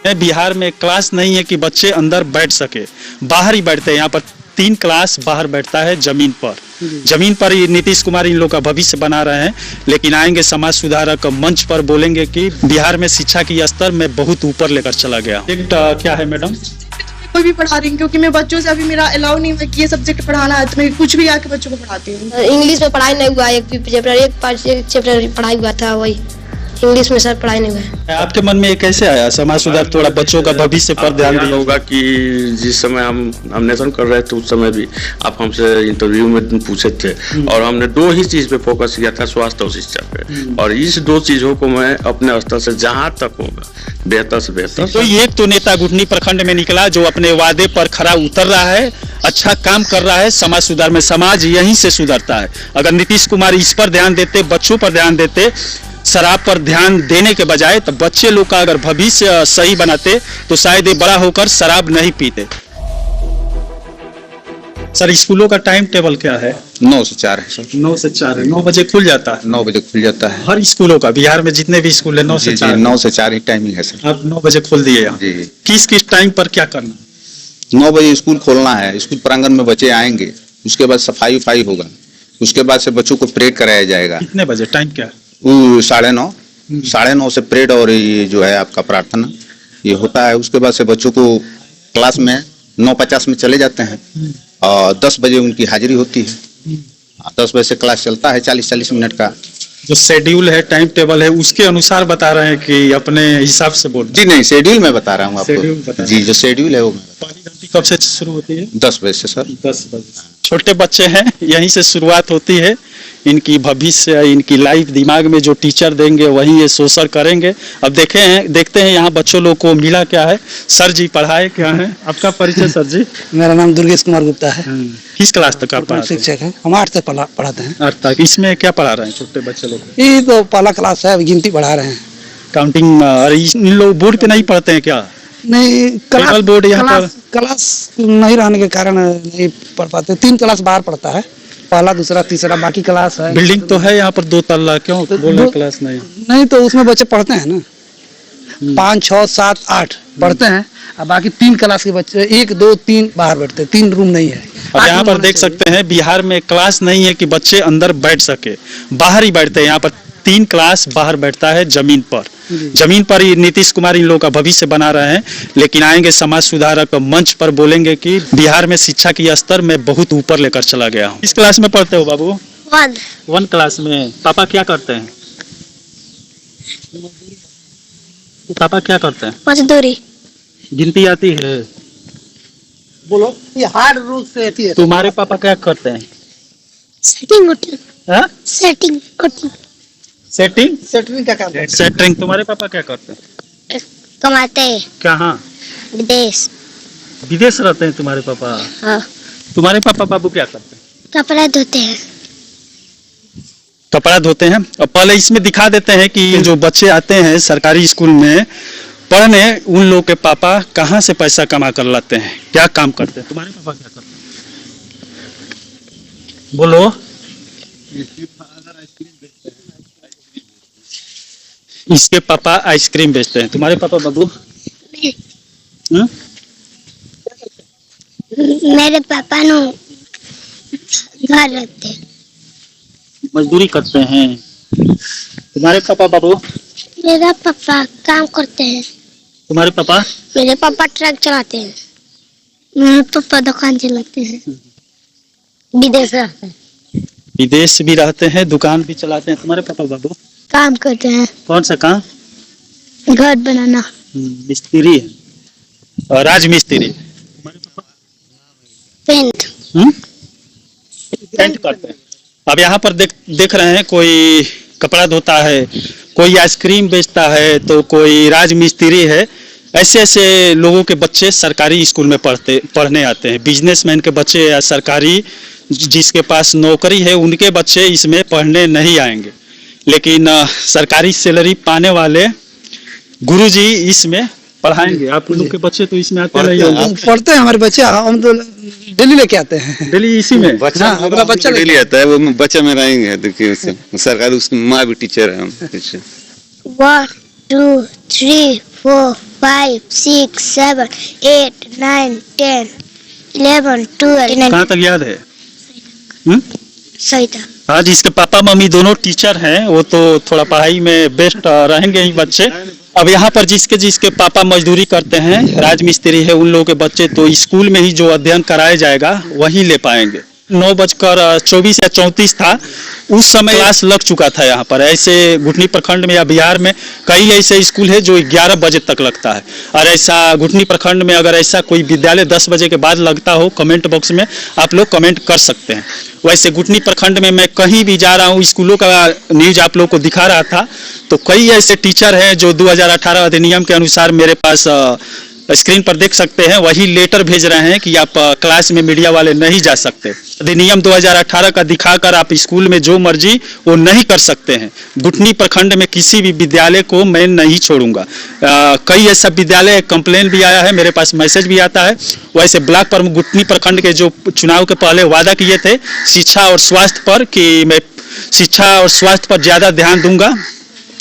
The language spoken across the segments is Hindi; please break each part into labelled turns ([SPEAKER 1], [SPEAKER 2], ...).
[SPEAKER 1] बिहार में क्लास नहीं है कि बच्चे अंदर बैठ सके, बाहर ही बैठते हैं। यहाँ पर 3 क्लास बाहर बैठता है जमीन पर। जमीन पर ही नीतीश कुमार इन लोग का भविष्य बना रहे हैं, लेकिन आएंगे समाज सुधारक मंच पर बोलेंगे कि बिहार में शिक्षा की स्तर में बहुत ऊपर लेकर चला गया। क्या है मैडम?
[SPEAKER 2] कोई भी पढ़ा रही हूँ क्योंकि मैं बच्चों से अभी मेरा अलाउ नहीं है कि ये सब्जेक्ट पढ़ाना है, तो मैं कुछ भी आके बच्चों को पढ़ाती हूँ।
[SPEAKER 3] इंग्लिश में पढ़ाई नहीं हुआ, एक चैप्टर पढ़ाई हुआ था, वही इंग्लिश में सर पढ़ाई नहीं हुआ।
[SPEAKER 1] आपके मन में ये कैसे आया समाज सुधार थोड़ा बच्चों का भविष्य पर ध्यान दिया
[SPEAKER 4] होगा कि जिस समय हम नॉमिनेशन कर रहे थे उस समय भी आप हमसे इंटरव्यू में पूछे थे और हमने 2 ही चीज पे फोकस किया था, स्वास्थ्य और शिक्षा पे, और इस 2 चीजों को मैं अपने स्तर से जहां तक होगा बेहतर से बेहतर।
[SPEAKER 1] तो एक तो नेता गुठनी प्रखंड में निकला जो अपने वादे पर खरा उतर रहा है, अच्छा काम कर रहा है समाज सुधार में। समाज यहीं से सुधरता है। अगर नीतीश कुमार इस पर ध्यान देते, बच्चों पर ध्यान देते, शराब पर ध्यान देने के बजाय, तो बच्चे लोग का अगर भविष्य सही बनाते तो शायद ये बड़ा होकर शराब नहीं पीते। सर स्कूलों का टाइम टेबल क्या है?
[SPEAKER 5] 9 से 4 है सर।
[SPEAKER 1] 9 से 4 है। 9 बजे खुल जाता है?
[SPEAKER 5] 9 बजे खुल जाता है
[SPEAKER 1] हर स्कूलों का, बिहार में जितने भी स्कूल है 9 से 4?
[SPEAKER 5] 9 से 4 ही टाइमिंग है सर।
[SPEAKER 1] आप 9 बजे खोल दिए यहाँ?
[SPEAKER 5] जी।
[SPEAKER 1] किस किस टाइम पर क्या करना?
[SPEAKER 5] 9 बजे स्कूल खोलना है, स्कूल प्रांगण में बच्चे आएंगे, उसके बाद सफाई उफाई होगा, उसके बाद से बच्चों को प्रेड कराया जाएगा।
[SPEAKER 1] कितने बजे? टाइम क्या?
[SPEAKER 5] 9:30 9:30 से प्रेड और ये जो है आपका प्रार्थना ये होता है। उसके बाद से बच्चों को क्लास में 9:50 में चले जाते हैं और 10 बजे उनकी हाजिरी होती है। 10 बजे से क्लास चलता है 40-40 मिनट का।
[SPEAKER 1] जो शेड्यूल है, टाइम टेबल है, उसके अनुसार बता रहे हैं कि अपने हिसाब से बोल?
[SPEAKER 5] जी नहीं, शेड्यूल मैं बता रहा हूँ आपको। जी जो शेड्यूल है वो
[SPEAKER 1] पहली घंटी कब से शुरू होती है?
[SPEAKER 5] 10 बजे से सर।
[SPEAKER 1] 10 बजे। छोटे बच्चे हैं, यहीं से शुरुआत होती है। इनकी भविष्य, इनकी लाइफ दिमाग में जो टीचर देंगे वही ये शोषण करेंगे। अब देखते हैं यहाँ बच्चों लोग को मिला क्या है। सर जी पढ़ाए क्या है? आपका परिचय सर जी?
[SPEAKER 6] मेरा नाम दुर्गेश कुमार गुप्ता है।
[SPEAKER 1] किस क्लास तक आप पढ़ाते हैं?
[SPEAKER 6] शिक्षक है, हम 8 तक पढ़ाते हैं।
[SPEAKER 1] 8 तक। इसमें क्या पढ़ा रहे हैं छोटे बच्चे लोग?
[SPEAKER 6] ये तो पहला क्लास है, गिनती पढ़ा रहे हैं।
[SPEAKER 1] काउंटिंग? और इन लोग बोर्ड पे नहीं पढ़ते हैं क्या?
[SPEAKER 6] नहीं,
[SPEAKER 1] केवल बोर्ड यहाँ पर
[SPEAKER 6] क्लास नहीं रहने के कारण नहीं पढ़ पाते। 3 क्लास बाहर पढ़ता है, पहला, दूसरा, तीसरा, बाकी क्लास है।
[SPEAKER 1] बिल्डिंग तो है यहाँ पर 2 तल्ला, क्यों
[SPEAKER 6] तो
[SPEAKER 1] बोल रहे क्लास नहीं?
[SPEAKER 6] नहीं तो उसमें बच्चे पढ़ते हैं ना, 5, 6, 7, 8 पढ़ते हैं और बाकी 3 क्लास के बच्चे 1, 2, 3 बाहर बैठते हैं। 3 रूम नहीं है।
[SPEAKER 1] अब यहाँ पर देख सकते हैं बिहार में क्लास नहीं है कि बच्चे अंदर बैठ सके, बाहर ही बैठते हैं। यहाँ पर 3 क्लास बाहर बैठता है जमीन पर। जमीन पर ही नीतीश कुमार इन लोगों का भविष्य बना रहे हैं, लेकिन आएंगे समाज सुधारक मंच पर बोलेंगे कि बिहार में शिक्षा की स्तर में बहुत ऊपर लेकर चला गया हूँ। किस क्लास में पढ़ते हो बाबू? 1 क्लास में। पापा क्या करते हैं? पापा क्या करते हैं?
[SPEAKER 3] मजदूरी।
[SPEAKER 1] गिनती आती है?
[SPEAKER 6] बोलो, ये हार्ड रूल से आती है।
[SPEAKER 1] तुम्हारे पापा क्या करते हैं?
[SPEAKER 3] Setting
[SPEAKER 1] setting?
[SPEAKER 6] सेटरिंग का काम है।
[SPEAKER 1] सेटरिंग। तुम्हारे पापा क्या करते हैं?
[SPEAKER 3] कमाते हैं
[SPEAKER 1] कहाँ?
[SPEAKER 3] विदेश।
[SPEAKER 1] विदेश रहते हैं तुम्हारे पापा?
[SPEAKER 3] हाँ।
[SPEAKER 1] तुम्हारे पापा बाबू क्या करते हैं?
[SPEAKER 3] कपड़ा धोते हैं।
[SPEAKER 1] कपड़ा धोते हैं। अब पहले इसमें दिखा देते हैं कि जो बच्चे आते हैं सरकारी स्कूल में पढ़ने, उन लोग के पापा कहाँ से पैसा कमा कर लाते हैं, क्या काम करते हैं। तुम्हारे पापा क्या करते हैं? बोलो। इसके पापा आइसक्रीम बेचते हैं। तुम्हारे पापा बाबू?
[SPEAKER 3] मेरे पापा नो घर रहते हैं,
[SPEAKER 1] मजदूरी करते हैं। तुम्हारे पापा बाबू?
[SPEAKER 3] मेरा पापा काम करते हैं।
[SPEAKER 1] तुम्हारे पापा?
[SPEAKER 3] मेरे पापा ट्रक चलाते हैं। मेरे पापा दुकान चलाते हैं। विदेश रहते हैं।
[SPEAKER 1] विदेश भी रहते हैं, दुकान भी चलाते हैं। तुम्हारे पापा बाबू?
[SPEAKER 3] काम करते हैं।
[SPEAKER 1] कौन सा काम?
[SPEAKER 3] घर बनाना।
[SPEAKER 1] मिस्त्री है और राजमिस्त्री।
[SPEAKER 3] पेंट।
[SPEAKER 1] पेंट करते हैं। अब यहाँ पर देख रहे हैं, कोई कपड़ा धोता है, कोई आइसक्रीम बेचता है, तो कोई राजमिस्त्री है। ऐसे ऐसे लोगों के बच्चे सरकारी स्कूल में पढ़ने आते हैं। बिजनेसमैन के बच्चे या सरकारी जिसके पास नौकरी है उनके बच्चे इसमें पढ़ने नहीं आएंगे, लेकिन सरकारी सैलरी पाने वाले गुरुजी इसमें पढ़ाएंगे। आप लोग के बच्चे तो इसमें आते नहीं होंगे?
[SPEAKER 6] पढ़ते हैं हमारे बच्चे, हम तो डेली लेके आते हैं।
[SPEAKER 1] डेली इसी में?
[SPEAKER 5] अपना बच्चा डेली आता है, वो बच्चा में रहेंगे। देखिए सरकारी उसकी माँ भी टीचर है।
[SPEAKER 3] 1, 2, 3, 4 5 6 7 8 9 10 11 12
[SPEAKER 1] कहाँ तक याद है?
[SPEAKER 3] सही था।
[SPEAKER 1] आज इसके पापा मम्मी दोनों टीचर हैं, वो तो थोड़ा पढ़ाई में बेस्ट रहेंगे ही बच्चे। अब यहाँ पर जिसके जिसके पापा मजदूरी करते हैं, राजमिस्त्री है, उन लोगों के बच्चे तो स्कूल में ही जो अध्ययन कराया जाएगा वही ले पाएंगे। 9:24 या 34 था उस समय क्लास लग चुका था यहाँ पर। ऐसे घुटनी प्रखंड में या बिहार में कई ऐसे स्कूल है जो 11 बजे तक लगता है, और ऐसा घुटनी प्रखंड में अगर ऐसा कोई विद्यालय 10 बजे के बाद लगता हो, कमेंट बॉक्स में आप लोग कमेंट कर सकते हैं। वैसे घुटनी प्रखंड में मैं कहीं भी जा रहा हूँ, स्कूलों का न्यूज आप लोग को दिखा रहा था, तो कई ऐसे टीचर हैं जो 2018 अधिनियम के अनुसार मेरे पास स्क्रीन पर देख सकते हैं, वही लेटर भेज रहे हैं कि आप क्लास में मीडिया वाले नहीं जा सकते। अधिनियम 2018 का दिखाकर आप स्कूल में जो मर्जी वो नहीं कर सकते हैं। घुटनी प्रखंड में किसी भी विद्यालय को मैं नहीं छोड़ूंगा। कई ऐसा विद्यालय कंप्लेन भी आया है, मेरे पास मैसेज भी आता है। वैसे ब्लॉक प्रमुख घुटनी प्रखंड के जो चुनाव के पहले वादा किए थे शिक्षा और स्वास्थ्य पर, कि मैं शिक्षा और स्वास्थ्य पर ज्यादा ध्यान दूंगा,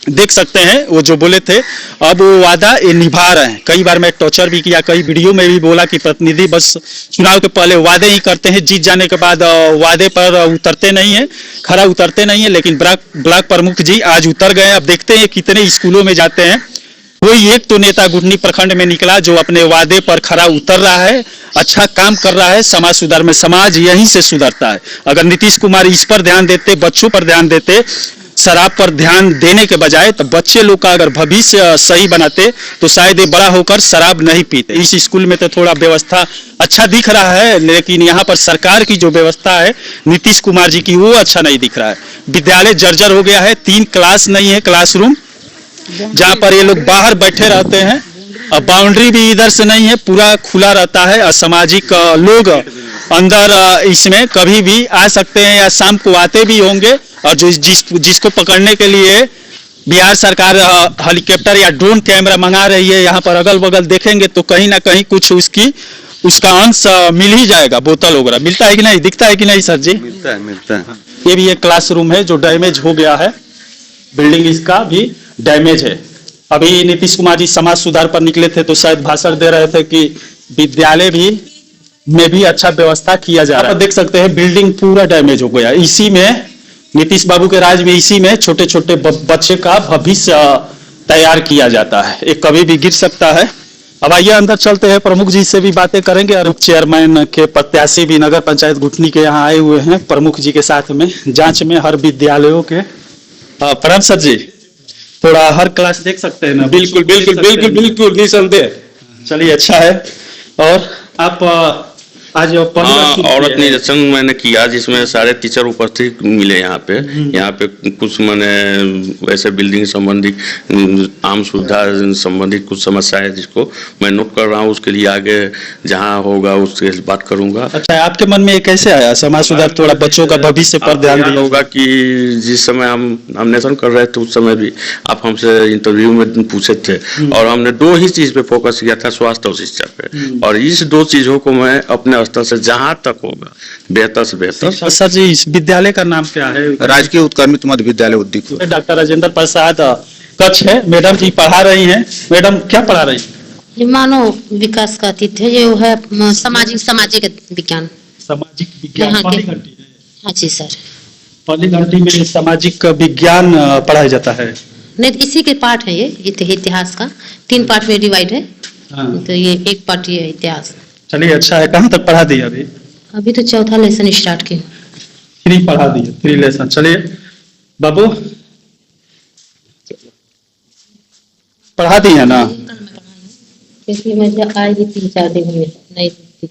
[SPEAKER 1] देख सकते हैं वो जो बोले थे अब वो वादा ये निभा रहे हैं। कई बार मैं टॉर्चर भी किया, कई वीडियो में भी बोला कि प्रतिनिधि बस चुनाव के पहले वादे ही करते हैं, जीत जाने के बाद वादे पर उतरते नहीं है, खरा उतरते नहीं है। लेकिन ब्लॉक प्रमुख जी आज उतर गए। अब देखते हैं कितने स्कूलों में जाते हैं। कोई एक तो नेता घुटनी प्रखंड में निकला जो अपने वादे पर खरा उतर रहा है, अच्छा काम कर रहा है समाज सुधार में। समाज यहीं से सुधरता है। अगर नीतीश कुमार इस पर ध्यान देते, बच्चों पर ध्यान देते, शराब पर ध्यान देने के बजाय, तो बच्चे लोग का अगर भविष्य सही बनाते तो शायद ये बड़ा होकर शराब नहीं पीते। इस स्कूल में तो थोड़ा व्यवस्था अच्छा दिख रहा है, लेकिन यहाँ पर सरकार की जो व्यवस्था है नीतीश कुमार जी की, वो अच्छा नहीं दिख रहा है। विद्यालय जर्जर हो गया है, 3 क्लास नहीं है, क्लासरूम जहाँ पर ये लोग बाहर बैठे रहते हैं, और बाउंड्री भी इधर से नहीं है, पूरा खुला रहता है। असामाजिक लोग अंदर इसमें कभी भी आ सकते हैं या शाम को आते भी होंगे, और जो जिसको पकड़ने के लिए बिहार सरकार हेलीकॉप्टर या ड्रोन कैमरा मंगा रही है, यहाँ पर अगल बगल देखेंगे तो कहीं ना कहीं कुछ उसका अंश मिल ही जाएगा। बोतल वगैरह मिलता है कि नहीं, दिखता है कि नहीं सर जी?
[SPEAKER 4] मिलता है।
[SPEAKER 1] ये भी एक क्लासरूम है जो डैमेज हो गया है, बिल्डिंग इसका भी डैमेज है। अभी नीतीश कुमार जी समाज सुधार पर निकले थे तो शायद भाषण दे रहे थे कि विद्यालय में भी अच्छा व्यवस्था किया जा रहा है। देख सकते हैं बिल्डिंग पूरा डैमेज हो गया। इसी में नीतीश बाबू के राज में इसी में छोटे छोटे बच्चे का भविष्य तैयार किया जाता है। एक कभी भी गिर सकता है। अब आइए अंदर चलते हैं, प्रमुख जी से भी बातें करेंगे। और चेयरमैन के प्रत्याशी भी नगर पंचायत घुटनी के यहाँ आए हुए हैं प्रमुख जी के साथ में, जांच में हर विद्यालयों के। प्रणाम सर जी, थोड़ा हर क्लास देख सकते हैं ना?
[SPEAKER 7] बिल्कुल बिल्कुल बिल्कुल बिल्कुल निसंदेह।
[SPEAKER 1] चलिए अच्छा है। और आप आज
[SPEAKER 4] औरत निरीक्षण मैंने किया जिसमें सारे टीचर उपस्थित मिले यहाँ पे कुछ मैंने वैसे बिल्डिंग संबंधित आम सुविधा संबंधित कुछ समस्या है जिसको मैं नोट कर रहा हूँ। उसके लिए आगे जहाँ होगा उससे बात करूंगा।
[SPEAKER 1] अच्छा, आपके मन में ये कैसे आया समाज सुधार, थोड़ा बच्चों का भविष्य पर ध्यान दिया
[SPEAKER 4] होगा कि जिस समय हम नॉमिनेशन कर रहे थे उस समय भी आप हमसे इंटरव्यू में पूछे थे, और हमने 2 ही चीज पे फोकस किया था, स्वास्थ्य और शिक्षा पे। और इस 2 चीजों को मैं अपने स्तर से जहां तक होगा बेहतर से बेहतर।
[SPEAKER 1] सर जी, इस विद्यालय का नाम क्या है?
[SPEAKER 5] राजकीय उत्क्रमित मध्य विद्यालय उद्दीपुर।
[SPEAKER 1] डॉक्टर राजेंद्र प्रसाद कक्ष है, मैडम जी पढ़ा रही हैं। मैडम क्या पढ़ा रही?
[SPEAKER 8] ये मानव विकास का अतिथि है, ये है सामाजिक विज्ञान।
[SPEAKER 1] सामाजिक विज्ञान पहली घंटी है?
[SPEAKER 8] हाँ जी सर।
[SPEAKER 1] पहली घंटी में सामाजिक विज्ञान पढ़ाया जाता है?
[SPEAKER 8] नहीं, इसी के पार्ट है ये इतिहास का 3 पार्ट में डिवाइड है। तो ये एक पार्ट ये इतिहास।
[SPEAKER 1] चलिए अच्छा है। कहाँ तक पढ़ा दिया अभी?
[SPEAKER 8] अभी तो 4था लेसन स्टार्ट की।
[SPEAKER 1] 3 पढ़ा दिया, 3 लेसन। चलिए बाबू पढ़ा दिया ना?
[SPEAKER 8] क्योंकि मैं जब आई थी 3-4 दिन में नहीं थी।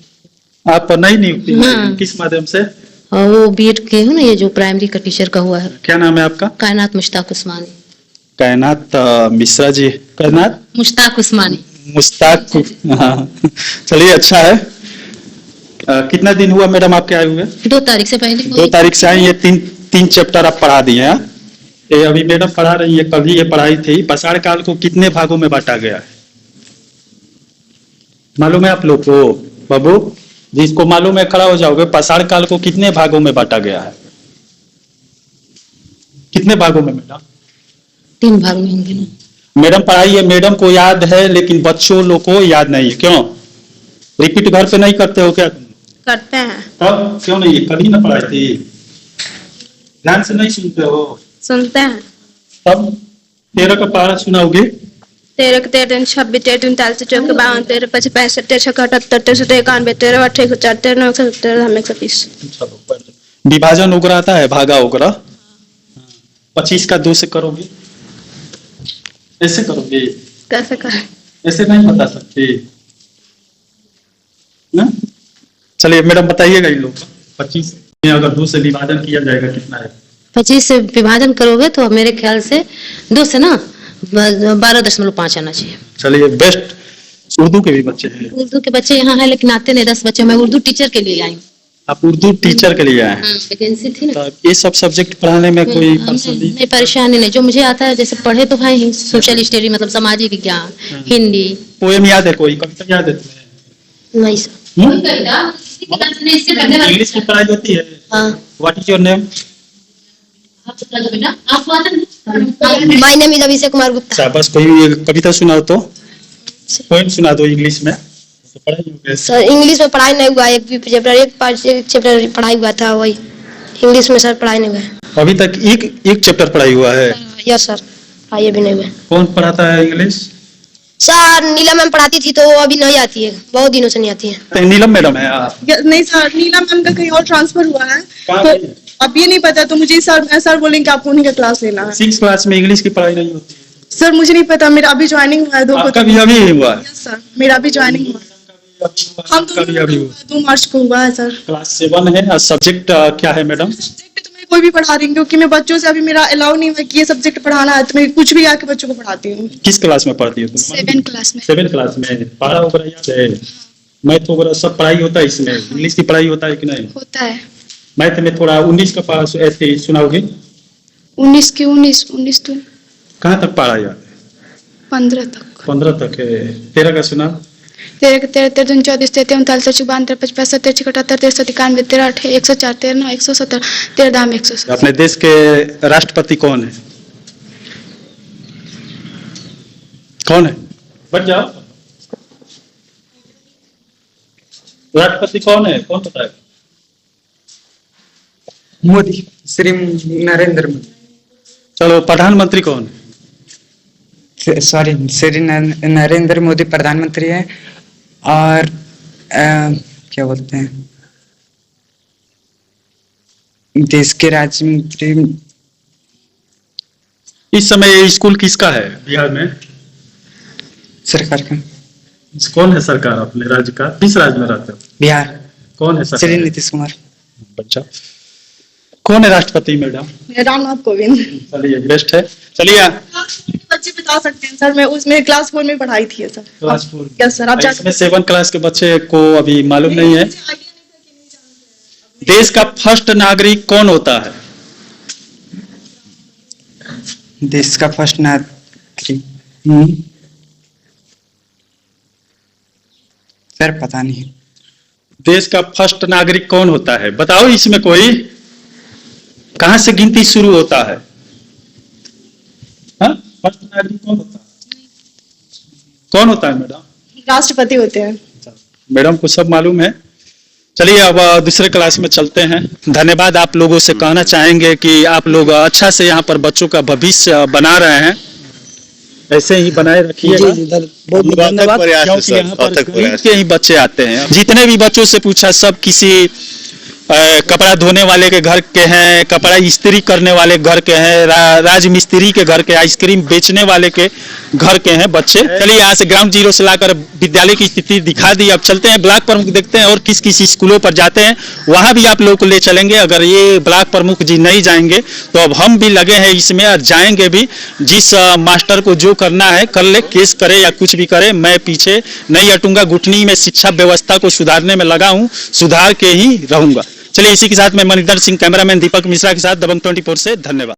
[SPEAKER 1] आप नई नियुक्ति?
[SPEAKER 8] हाँ।
[SPEAKER 1] किस माध्यम से?
[SPEAKER 8] वो बीएड के हूँ ना, ये जो प्राइमरी का टीचर का हुआ है।
[SPEAKER 1] क्या नाम है आपका?
[SPEAKER 8] कायनात मुश्ताक उस्मानी।
[SPEAKER 1] कायनात मिश्रा जी। कायनात
[SPEAKER 8] मुश्ताक उस्मानी।
[SPEAKER 1] मुश्ताक। हाँ चलिए अच्छा है। कितना दिन हुआ मैडम आपके आए हुए?
[SPEAKER 8] 2 तारीख से पहले।
[SPEAKER 1] 2 तारीख से आई। ये 3 चैप्टर आप पढ़ा दिए हैं। ये अभी मैडम पढ़ा रही है, कभी ये पढ़ाई थी। पसाड़ काल को कितने भागों में बांटा गया है मालूम है आप लोग को? बाबू जिसको मालूम है खड़ा हो जाओगे। पसाड़ काल को कितने भागों में बांटा गया है? कितने भागों में मैडम?
[SPEAKER 8] 3 भाग में होंगे ना।
[SPEAKER 1] मैडम पढ़ाई है, मैडम को याद है लेकिन बच्चों लोग को याद नहीं है, क्यों? रिपीट घर पे नहीं करते हो क्या?
[SPEAKER 2] करते हैं।
[SPEAKER 1] तब क्यों नहीं? कभी ना पढ़ाई थी, ध्यान से नहीं सुनते हो?
[SPEAKER 2] सुनते हैं।
[SPEAKER 1] तब 13 का पारा सुनाओगे?
[SPEAKER 2] 13 के 13 26 13 43 54 52 13 25 65 13 78 63 91 13 28 4 13 170 120।
[SPEAKER 1] चलो पढ़ लो। विभाजन उग्र आता है, भागा उग्र। 25 का 2 से करोगे? ऐसे करोगे?
[SPEAKER 2] कैसे करें?
[SPEAKER 1] ऐसे नहीं बता सकते ना? चलिए मैडम बताइएगा इन लोग 25 में अगर 2 से विभाजन किया जाएगा कितना है?
[SPEAKER 8] 25 से विभाजन करोगे तो मेरे ख्याल से 2 से ना 12.5 आना चाहिए।
[SPEAKER 1] चलिए बेस्ट। उर्दू के भी बच्चे हैं?
[SPEAKER 8] उर्दू के बच्चे यहाँ हैं लेकिन आते नहीं, 10 बच्चे। मैं उर्दू टीचर के लिए आई हूँ।
[SPEAKER 1] आप उर्दू टीचर के लिए आए हैं?
[SPEAKER 8] वैकेंसी थी ना।
[SPEAKER 1] तो ये सब सब्जेक्ट पढ़ाने में कोई परेशानी?
[SPEAKER 8] नहीं, परेशानी नहीं। जो मुझे आता है, जैसे पढ़े तो है ही, सोशल स्टडी मतलब सामाजिक विज्ञान, हिंदी।
[SPEAKER 1] पोएम याद है, कोई कविता याद है तुम्हें?
[SPEAKER 8] नहीं सर।
[SPEAKER 1] इंग्लिश की पढ़ाई होती है? What is your name?
[SPEAKER 3] My name is Abhishek Kumar Gupta.
[SPEAKER 1] अच्छा, बस कोई कविता सुनाओ तो, पोएम सुना दो इंग्लिश में। तो पढ़ाई हो गई।
[SPEAKER 3] सर इंग्लिश में पढ़ाई नहीं हुआ, एक चैप्टर पढ़ाई हुआ था, वही इंग्लिश में सर पढ़ाई नहीं हुआ।
[SPEAKER 1] अभी तक एक चैप्टर पढ़ाई हुआ है?
[SPEAKER 3] यस सर, पढ़ाई भी नहीं हुआ।
[SPEAKER 1] कौन पढ़ाता है इंग्लिश?
[SPEAKER 3] सर नीलम मैम पढ़ाती थी तो वो अभी नहीं आती है, बहुत दिनों से नहीं आती है।
[SPEAKER 1] तो नीलम मैडम है आप?
[SPEAKER 2] नहीं सर, नीला मैम का कहीं और ट्रांसफर हुआ है
[SPEAKER 1] कहाँ
[SPEAKER 2] तो
[SPEAKER 1] गई है?
[SPEAKER 2] अब ये नहीं पता, तो मुझे सर बोलेंगे आपको उन्हीं का क्लास लेना है।
[SPEAKER 1] 6 क्लास में इंग्लिश की पढ़ाई नहीं होती है?
[SPEAKER 2] सर मुझे नहीं पता, मेरा अभी ज्वाइनिंग हुआ है।
[SPEAKER 1] आपका भी अभी हुआ है?
[SPEAKER 2] यस सर, मेरा अभी ज्वाइनिंग हुआ है। हम
[SPEAKER 1] आपका भी अभी हुआ?
[SPEAKER 2] 2 मार्च को हुआ है सर।
[SPEAKER 1] क्लास 7 है। और सब्जेक्ट क्या है मैडम?
[SPEAKER 2] सब्जेक्ट तो मैं कोई भी पढ़ा रही हूँ, क्योंकि मैं बच्चों से अभी मेरा अलाउ नहीं हुआ कि ये सब्जेक्ट पढ़ाना है, तो मैं कुछ भी आके बच्चों को पढ़ाती हूँ।
[SPEAKER 1] किस क्लास में पढ़ती हो तुम?
[SPEAKER 2] 7 क्लास में।
[SPEAKER 1] 7 क्लास में। पारा वगैरह याद है? मैथ वगैरह सब पढ़ाई होता है इसमें? इंग्लिश की पढ़ाई होता है कि नहीं?
[SPEAKER 2] होता है।
[SPEAKER 1] मैथ में थोड़ा 19 का पारा ऐसे सुनाओगे?
[SPEAKER 2] 19 तो
[SPEAKER 1] कहाँ तक पढ़ा याद है?
[SPEAKER 2] 15 तक।
[SPEAKER 1] 15 तक है। 13 का सुना?
[SPEAKER 2] 13 के 13 13 34 33 39 54 55 77 78 93 93 104 13 9 117 13 दाम 117।
[SPEAKER 1] अपने देश के राष्ट्रपति कौन है? कौन है? बच जाओ। राष्ट्रपति कौन है? कौन पता है?
[SPEAKER 9] मोदी, श्री नरेंद्र मोदी।
[SPEAKER 1] चलो प्रधानमंत्री कौन है?
[SPEAKER 9] सॉरी, श्री नरेंद्र मोदी प्रधानमंत्री है। और क्या बोलते हैं, देश के राज्य मंत्री।
[SPEAKER 1] इस समय ये स्कूल किसका है बिहार में?
[SPEAKER 9] सरकार का।
[SPEAKER 1] कौन है सरकार अपने राज्य का? किस राज्य में रहते हो?
[SPEAKER 9] बिहार।
[SPEAKER 1] कौन है सरकार?
[SPEAKER 9] श्री नीतीश कुमार।
[SPEAKER 1] बच्चा कौन है राष्ट्रपति मैडम?
[SPEAKER 2] रामनाथ कोविंद।
[SPEAKER 1] चलिए बेस्ट है। चलिए
[SPEAKER 2] बच्चे बता सकते हैं सर, मैं उसमें क्लास 4 में पढ़ाई थी सर।
[SPEAKER 1] क्लास 4?
[SPEAKER 2] Yes sir. आप
[SPEAKER 1] इसमें 7 क्लास के बच्चे को अभी मालूम नहीं है। देश का फर्स्ट नागरिक कौन होता है?
[SPEAKER 9] देश का फर्स्ट नागरिक सर पता नहीं।
[SPEAKER 1] देश का फर्स्ट नागरिक कौन होता है बताओ। इसमें कोई कहां से गिनती शुरू होता है? हाँ? फर्स्ट नागरिक कौन होता है? कौन होता है मैडम?
[SPEAKER 2] राष्ट्रपति होते हैं।
[SPEAKER 1] मैडम को सब मालूम है। चलिए अब दूसरे क्लास में चलते हैं। धन्यवाद। आप लोगों से कहना चाहेंगे कि आप लोग अच्छा से यहाँ पर बच्चों का भविष्य बना रहे हैं, ऐसे ही बनाए रखिएगा।
[SPEAKER 6] बहुत धन्यवाद।
[SPEAKER 1] क्योंकि यहाँ पर गरीब के ही बच्चे आते हैं। जितने भी बच्चों से पूछा सब किसी कपड़ा धोने वाले के घर के हैं, कपड़ा इस्त्री करने वाले घर के हैं, राज मिस्त्री के घर के, आइसक्रीम बेचने वाले के घर के हैं बच्चे। चलिए यहाँ से ग्राउंड जीरो से लाकर विद्यालय की स्थिति दिखा दी। अब चलते हैं ब्लॉक प्रमुख, देखते हैं और किस किस स्कूलों पर जाते हैं, वहां भी आप लोगों को ले चलेंगे। अगर ये ब्लॉक प्रमुख जी नहीं जाएंगे तो अब हम भी लगे हैं इसमें और जाएंगे भी। जिस मास्टर को जो करना है कर ले, केस करे या कुछ भी करे, मैं पीछे नहीं हटूंगा। गुठनी में शिक्षा व्यवस्था को सुधारने में लगा हूँ, सुधार के ही रहूंगा। चलिए इसी के साथ मैं मणिधर सिंह, कैमरामैन दीपक मिश्रा के साथ दबंग 24 से धन्यवाद।